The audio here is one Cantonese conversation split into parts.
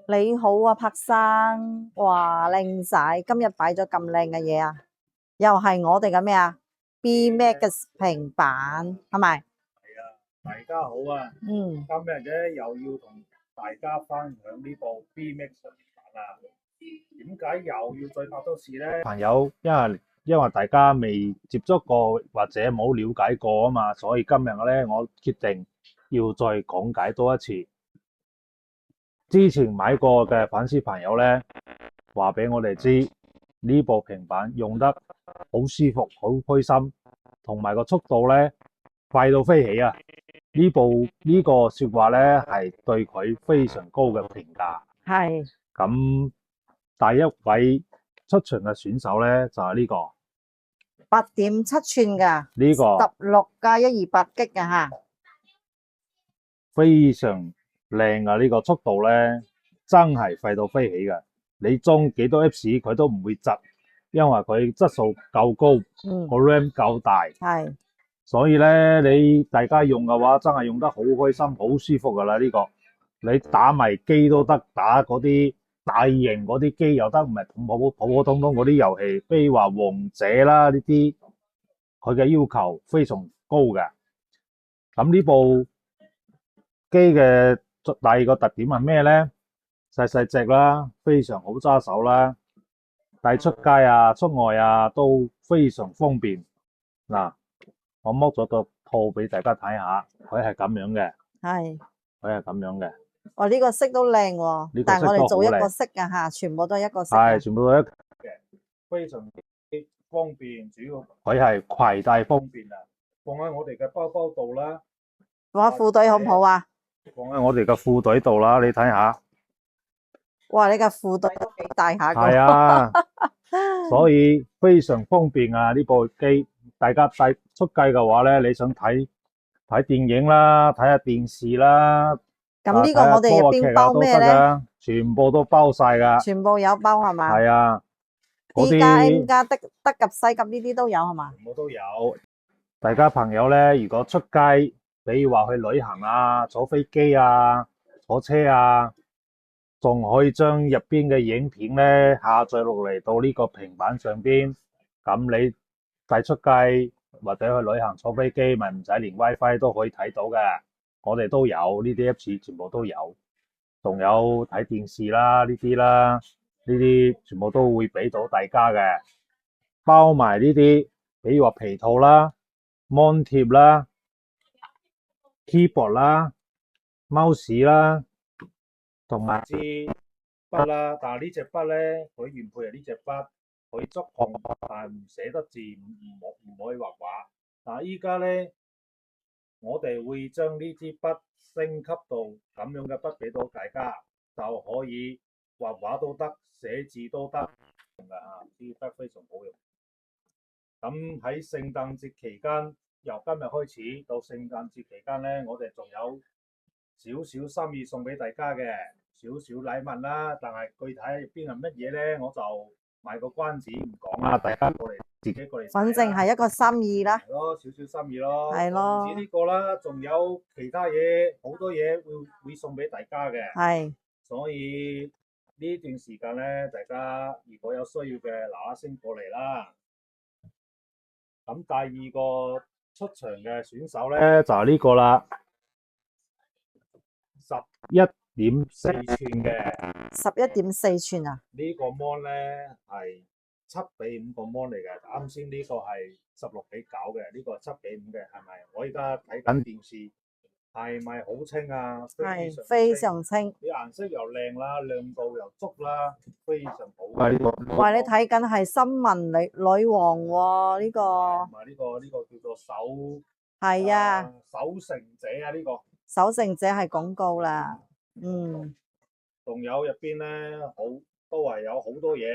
你好啊，柏生，哇，靚晒！今日擺咗咁靚嘅嘢啊，又係我哋嘅咩啊？B Max 平板係咪？大家好啊！嗯，今日咧又要同大家分享呢部 B Max 平板啦。點解又要再拍多次咧？朋友，因為大家未接觸過或者冇了解過啊嘛，所以今日咧我決定要再講解多一次。之前買過嘅粉絲朋友咧，話俾我哋知呢部平板用得好舒服、好開心，同埋個速度咧快到飛起啊！呢個說話咧係對佢非常高嘅評價。係咁第一位出場嘅選手咧就係呢個8.7寸噶，呢個16加128G噶吓，非常靚啊！呢個速度咧真係快到飛起嘅，你裝幾多 Apps 佢都唔會窒，因為佢質素夠高，個 RAM 夠大，係所以咧你大家用嘅話真係用得好開心、好舒服噶啦呢個。你打埋機都得，打嗰啲大型嗰啲機又得，唔係普通嗰啲遊戲，譬如話王者啦呢啲，佢嘅要求非常高嘅。咁呢部機嘅第二個特點係咩咧？細細隻啦，非常好揸手啦，帶出街啊、出外啊都非常方便。嗱，我剝咗個套俾大家睇下，佢係咁樣嘅，係，佢係咁樣嘅，哦呢個色都靚喎，呢個但係我哋做一個色都好靚，色噶吓，全部都係一個色係噶，全部都一嘅，非常之方便，主要佢係攜帶方便啊，放喺我哋嘅包包度啦，哇褲袋好唔好啊？放喺我哋嘅褲袋度啦，你睇下。哇你個褲袋都幾大下係噶，啊，所以非常方便啊！呢部機，大家帶出街嘅話咧，你想睇電影啦，睇下電視啦，咁呢睇下個我哋入歌劇啊都邊包咩咧？得噶，全部都包晒噶。全部有包係嘛係啊，嗰？D 加 M 啲加德甲西甲呢啲都有係嘛？全部都有。大家朋友咧，如果出街，比如話去旅行啊，坐飛機啊，坐車啊，仲可以將入邊嘅影片咧下載落嚟到呢個平板上邊，咁你帶出街或者去旅行坐飛機，咪唔使連 WiFi 都可以睇到嘅。我哋都有呢啲 Apps，全部都有，仲有睇電視啦，呢啲啦，呢啲全部都會俾到大家嘅，包埋呢啲，比如話皮套啦、mon 貼啦、keyboard 啦、mouse 啦。同埋支筆啦，但係呢隻筆咧，佢原配係呢隻筆，可以觸控，但係唔寫得字，唔可以畫畫。但係依家咧，我哋會將呢支筆升級到咁樣嘅筆俾到大家，就可以畫畫都得，寫字都得，啊，支筆非常好用。咁喺聖誕節期間，由今日開始到聖誕節期間咧，我哋仲有少少心意送俾大家嘅少少禮物啦，但係具體入邊係乜嘢咧，我就賣個關子唔講啦，大家過嚟自己過嚟睇啦。反正係一個心意啦，係咯，少少心意咯，係咯唔止呢個啦，仲有其他嘢，好多嘢會送俾大家嘅，係所以呢段時間咧，大家如果有需要嘅，嗱嗱聲過嚟啦。咁第二個出場嘅選手咧就係呢個啦。11.4寸嘅11.4寸啊，呢個 mon 咧係7:5個 mon 嚟嘅，啱先呢個係16:9嘅，呢個係7:5嘅，係咪？我而家睇緊電視，係咪好清啊？係非常清。啲顏色又靚啦，亮度又足啦，非常好嘅呢個。喂，你睇緊係新聞女王喎呢個，同埋呢個叫做係啊，守成者啊呢個。守成者係廣告啦，仲有入邊咧都係有好多嘢。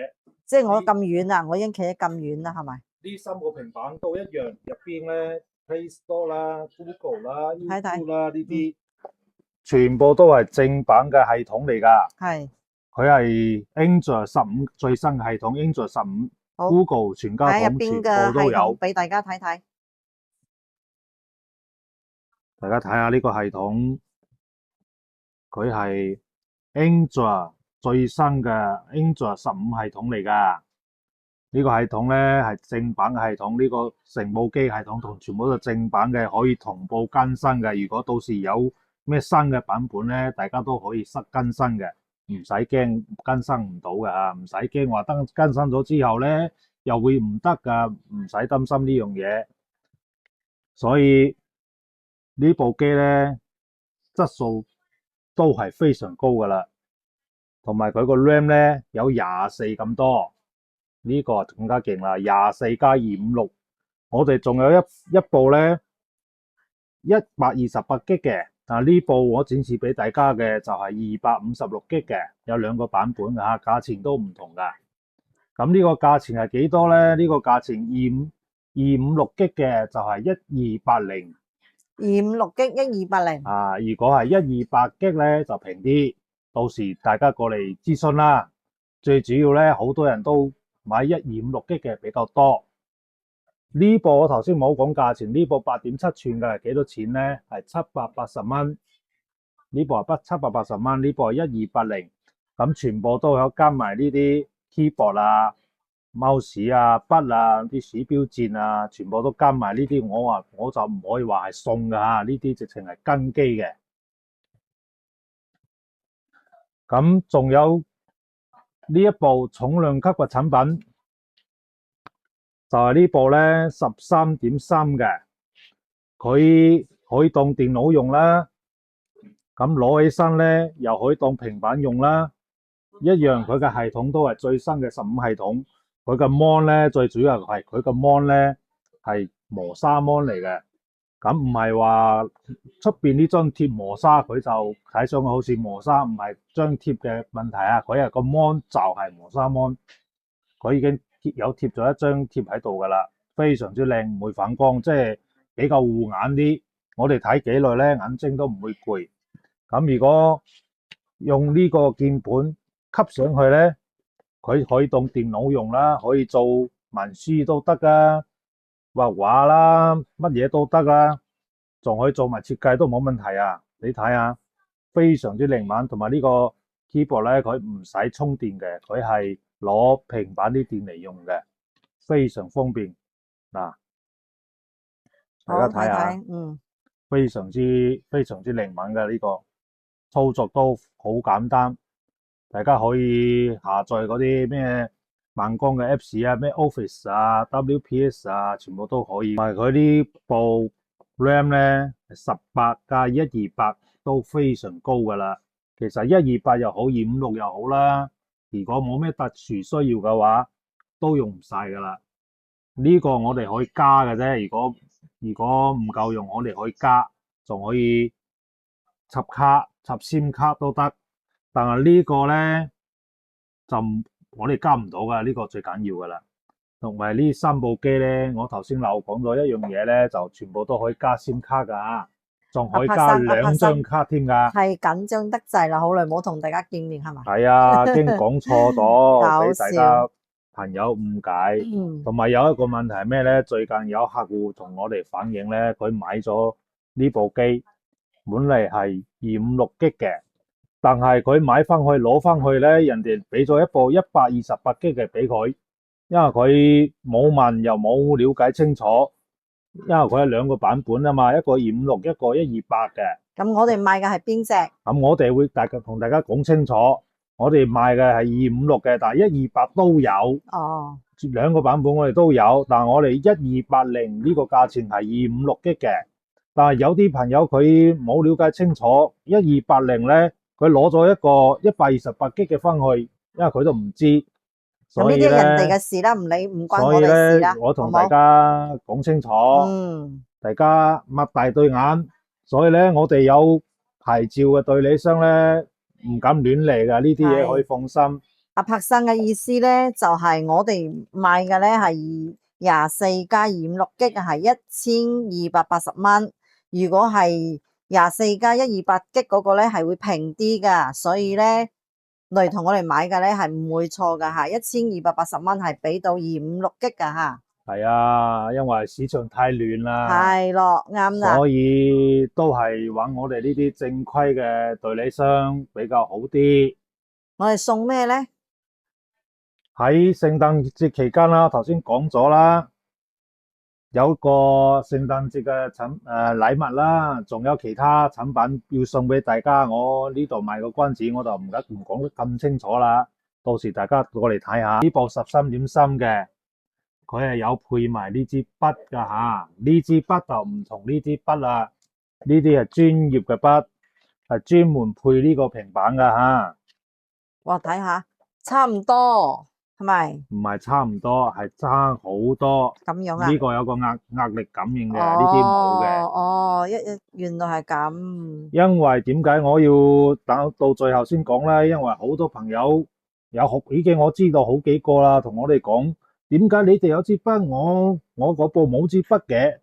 即係我咁遠啊，我已經企得咁遠啦，係咪？呢三個平板都一樣，入邊咧 Play Store 啦、Google 啦、睇睇 YouTube 啦呢啲，全部都係正版嘅系統嚟㗎。係佢係 Android 15最新系統 Android 15好，Google 全家喺入桶全邊嘅系部都有。統俾大家睇睇。大家睇下呢個系統，佢係 Android 最新嘅 Android 15系統嚟㗎。呢個系統咧係正版嘅系統，呢個成部機系統同全部都係正版嘅，可以同步更新嘅。如果到時有咩新嘅版本咧，大家都可以更新嘅，唔使驚更新唔到㗎嚇，唔使驚話更新咗之後咧又會唔得㗎，唔使擔心呢樣嘢。所以呢部機咧質素都係非常高㗎啦，同埋佢個 RAM 咧有24咁多。呢個更加勁啦，24+256，我哋仲有一部咧128G 嘅，但係呢部我展示俾大家嘅就係256G嘅，有兩個版本㗎，價錢都唔同㗎。咁呢個價錢係幾多咧？呢個價錢256G 嘅就係1280， 256G 1280。如果係128G 咧就平啲，到時大家過嚟諮詢啦。最主要咧，好多人都買1256G 嘅比較多。呢部我頭先冇講價錢，呢部8.7寸嘅係幾多錢咧？係780蚊。呢部係780蚊，呢部係1280。咁全部都有加埋呢啲 keyboard 啊、mouse 啊、筆啊、啲鼠標墊啊，全部都加埋呢啲。我就唔可以話係送㗎嚇，呢啲直情係跟機嘅。咁仲有呢一部重量級嘅產品，就係呢部咧13.3嘅，佢可以當電腦用啦，咁攞起身咧又可以當平板用啦，一樣佢嘅系統都係最新嘅15系統，佢嘅 mon 咧最主要係佢嘅 mon 咧係磨砂 mon 嚟嘅，咁唔係話出邊呢張貼磨砂，佢就睇上去好似磨砂，唔係張貼嘅問題啊，佢係個 mon 就係磨砂 mon，佢已經有貼咗一張貼喺度噶啦，非常之靚，唔會反光，即係比較護眼啲。我哋睇幾耐咧，眼睛都唔會攰。咁如果用呢個鍵盤吸上去咧，佢可以當電腦用啦，可以做文書都得噶，畫畫啦，乜嘢都得啦，仲可以做埋設計都冇問題啊！你睇下，非常之靈敏，同埋呢個 keyboard 咧，佢唔使充電嘅，佢係攞平板啲電嚟用嘅，非常方便嗱。大家睇下，睇，非常之靈敏嘅呢個操作都好簡單，大家可以下載嗰啲咩慢光嘅 Apps 啊，咩 Office 啊、WPS 啊，全部都可以。同埋佢呢部 RAM 咧18+128都非常高噶啦。其實128又好，256又好啦。如果冇咩特殊需要嘅話，都用唔晒噶啦。呢個我哋可以加嘅啫。如果唔夠用，我哋可以加，仲可以插卡、插 SIM 卡都得。但係呢個咧就我哋加唔到噶，呢個最緊要噶啦。同埋呢三部機咧，我頭先漏講咗一樣嘢咧，就全部都可以加 SIM 卡噶，仲可以加兩張卡添噶。係緊張得滯啦，好耐冇同大家見面係嘛？係啊，驚講錯咗，搞俾大家朋友誤解。嗯，同埋有一個問題係咩咧？最近有客戶同我哋反映咧，佢買咗呢部機，本嚟係256G嘅，但係佢買翻去攞翻去咧，人哋俾咗一部128G嘅俾佢，因為佢冇問又冇了解清楚，因為佢係兩個版本啊嘛，一個256，一個128嘅。咁我哋買嘅係邊隻？咁我哋會同大家講清楚，我哋賣嘅係256嘅，但係128都有。哦，兩個版本我哋都有，但係我哋1280呢個價錢係256G嘅。但係有啲朋友佢冇了解清楚，1280咧，佢攞咗一個128G嘅翻去，因為佢都唔知。咁呢啲係人哋嘅事啦，唔關我哋事啦。我同大家講清楚，大家擘大對眼。所以咧，我哋有牌照嘅代理商咧，唔敢亂嚟噶，呢啲嘢可以放心。阿柏生嘅意思咧，就係我哋賣嘅咧係24+256G係1280蚊，如果係24+128G嗰個咧係會平啲噶，所以咧嚟同我哋買嘅咧係唔會錯噶吓，1280蚊係俾到256G噶吓。係啊，因為市場太亂啦，係咯，啱啦。所以都係揾我哋呢啲正規嘅代理商比較好啲。我哋送咩咧？喺聖誕節期間啦，頭先講咗啦，有個聖誕節嘅禮物啦，仲有其他產品要送俾大家。我呢度賣個關子，我就唔講得咁清楚啦。到時大家過嚟睇下呢部13.3嘅。佢係有配埋呢支筆噶吓，呢支筆就唔同呢支筆啦，呢啲係專業嘅筆，係專門配呢個平板噶吓，我睇下，差唔多係咪唔係差唔多，係差好多。咁樣啊？呢個有個壓力感應嘅，呢啲冇嘅。哦，原來係咁。因為點解我要等到最後先講咧？因為好多朋友已經我知道好幾個啦，同我哋講。點解你哋有支筆，我嗰部冇支筆嘅？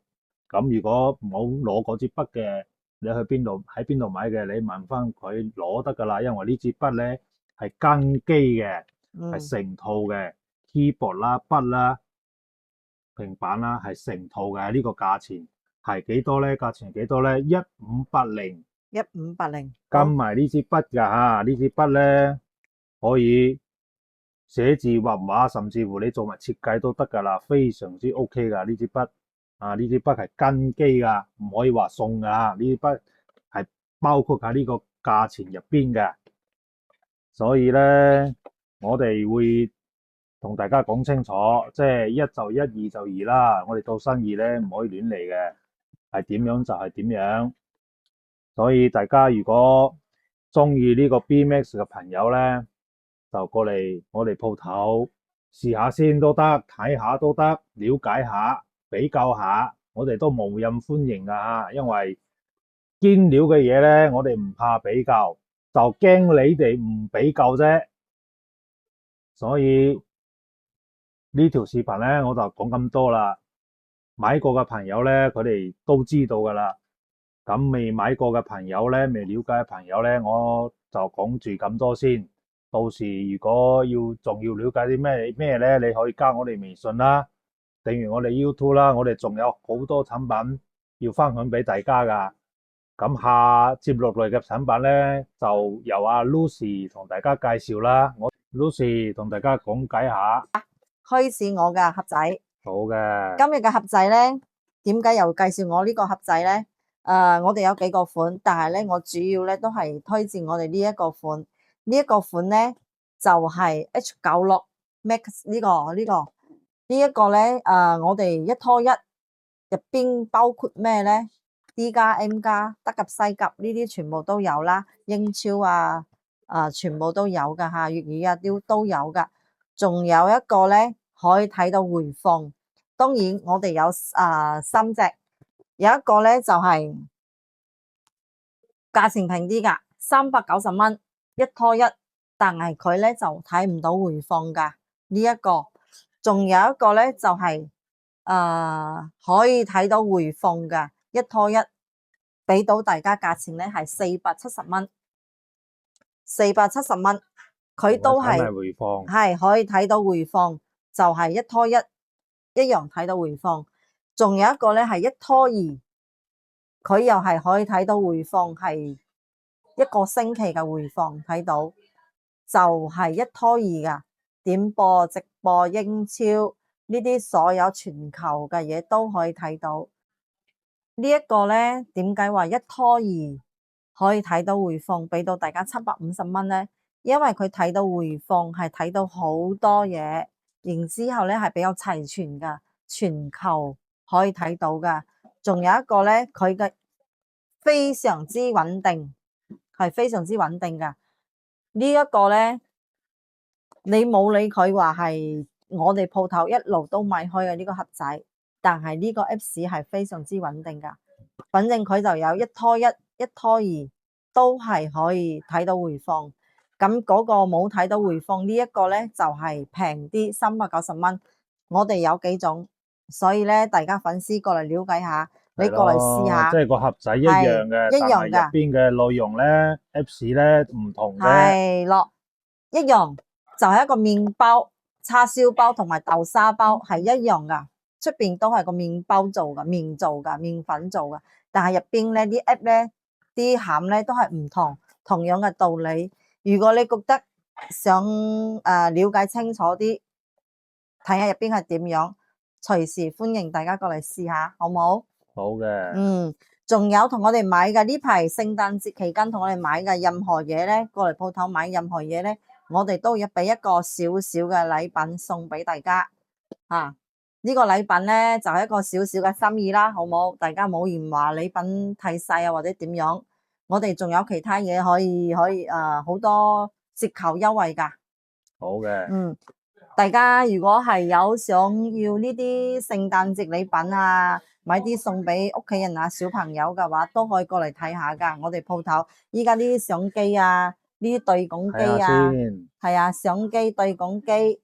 咁如果冇攞嗰支筆嘅，你去喺邊度買嘅？你問翻佢攞得噶啦，因為呢支筆咧係跟機嘅，係成套嘅 keyboard 啦、筆啦、平板啦，係成套嘅。呢個價錢係幾多咧？價錢幾多咧？1580，跟埋呢支筆噶吓，呢支筆咧可以寫字畫畫，甚至乎你做埋設計都得噶啦，非常之 OK 噶呢支筆。啊，呢支筆係跟機噶，唔可以話送噶。呢支筆係包括喺呢個價錢入邊嘅，所以咧我哋會同大家講清楚，即係一就一，二就二啦。我哋做生意咧唔可以亂嚟嘅，係點樣就係點樣。所以大家如果中意呢個 B-Max 嘅朋友咧，就過嚟我哋鋪頭試下先都得，睇下都得，了解下，比較下，我哋都無任歡迎噶吓。因為堅料嘅嘢咧，我哋唔怕比較，就驚你哋唔比較啫。所以呢條視頻咧，我就講咁多啦。買過嘅朋友咧，佢哋都知道噶啦。咁未買過嘅朋友咧，未了解嘅朋友咧，我就講住咁多先。到時如果仲要了解啲咩咧，你可以加我哋微信啦，訂閱我哋 YouTube 啦，我哋仲有好多產品要分享俾大家噶。咁接落嚟嘅產品咧，就由阿 Lucy 同大家介紹啦。Lucy 同大家講解下。開始我嘅盒仔。好嘅。今日嘅盒仔咧，點解又介紹我呢個盒仔咧？我哋有幾個款，但係咧，我主要咧都係推薦我哋呢一個款。呢一個款咧就係 H96 Max 呢個呢一個咧，我哋一拖一入邊包括咩咧 ？D 加 M 加德甲西甲呢啲全部都有啦，英超啊全部都有噶吓，粵語啊都有噶。仲有一個咧可以睇到回放，當然我哋有3隻，有一個咧就係價錢平啲噶，390蚊一拖一，但係佢咧就睇唔到回放噶呢一個。仲有一個咧就係可以睇到回放嘅一拖一，俾到大家價錢咧係470蚊，470蚊，佢都係可以睇到回放，就係一拖一樣睇到回放。仲有一個咧係一拖二，佢又係可以睇到回放，係一個星期嘅回放睇到，就係一拖二噶。點播、直播、英超呢啲所有全球嘅嘢都可以睇到。呢一個呢，點解話一拖二可以睇到回放，俾到大家750蚊呢？因為佢睇到回放係睇到好多嘢，然之後呢係比較齊全噶，全球可以睇到噶。仲有一個呢，佢嘅非常之穩定，係非常之穩定噶。呢一個呢。你冇理佢話係我哋鋪頭一路都買開嘅呢個盒仔，但係呢個 Apps 係非常之穩定噶。反正佢就有一拖一、一拖二，都係可以睇到回放。咁嗰個冇睇到回放呢一個呢，就係平啲，390蚊。我哋有幾種，所以呢，大家粉絲過嚟了解下，你過嚟試下。即係個盒仔一樣嘅，一樣噶。但係入邊嘅內容呢 Apps 呢唔同嘅。係咯，一樣。就係一個麵包、叉燒包同埋豆沙包係一樣噶，出邊都係個麵包做㗎，麵做㗎，麵粉做㗎，但係入邊咧啲 app 咧啲餡咧都係唔同樣嘅道理。如果你覺得想了解清楚啲，睇下入邊係點樣，隨時歡迎大家過嚟試下，好唔好？好嘅，仲有同我哋買嘅呢排聖誕節期間同我哋買嘅任何嘢咧，過嚟鋪頭買任何嘢咧，我哋都要俾一個少少嘅禮品送俾大家。呢個禮品咧就係一個少少嘅心意啦，好唔好？大家唔好嫌話禮品太細啊，或者點樣，我哋仲有其他嘢可以好多折扣優惠噶。好嘅，大家如果係有想要呢啲聖誕節禮品啊，買啲送俾屋企人啊、小朋友嘅話，都可以過嚟睇下噶。我哋鋪頭依家啲相機啊，呢啲對講機睇下啊，先，係啊，相機對講機。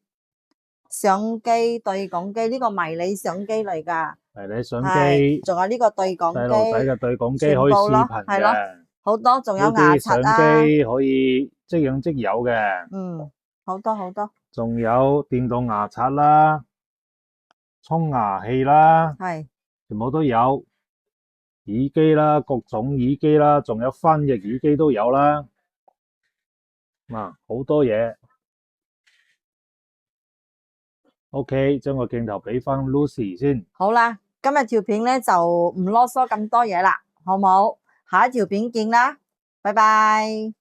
相機對講機呢個迷你相機嚟噶，迷你相係，機，仲有呢個對講細路仔機，嘅對講機全部可以視咯，頻係咯，嘅，好多，仲有呢牙啲相刷啊，機可以即影即有嘅，好多好多，仲有電動牙刷啦、沖牙器啦，係，全部都有。耳機啦，各種耳機啦，仲有翻譯耳機都有啦。好多嘢。OK，將個鏡頭俾翻 Lucy 先。好啦，今日條片咧就唔囉嗦咁多嘢啦，好冇？下一條片見啦，拜拜。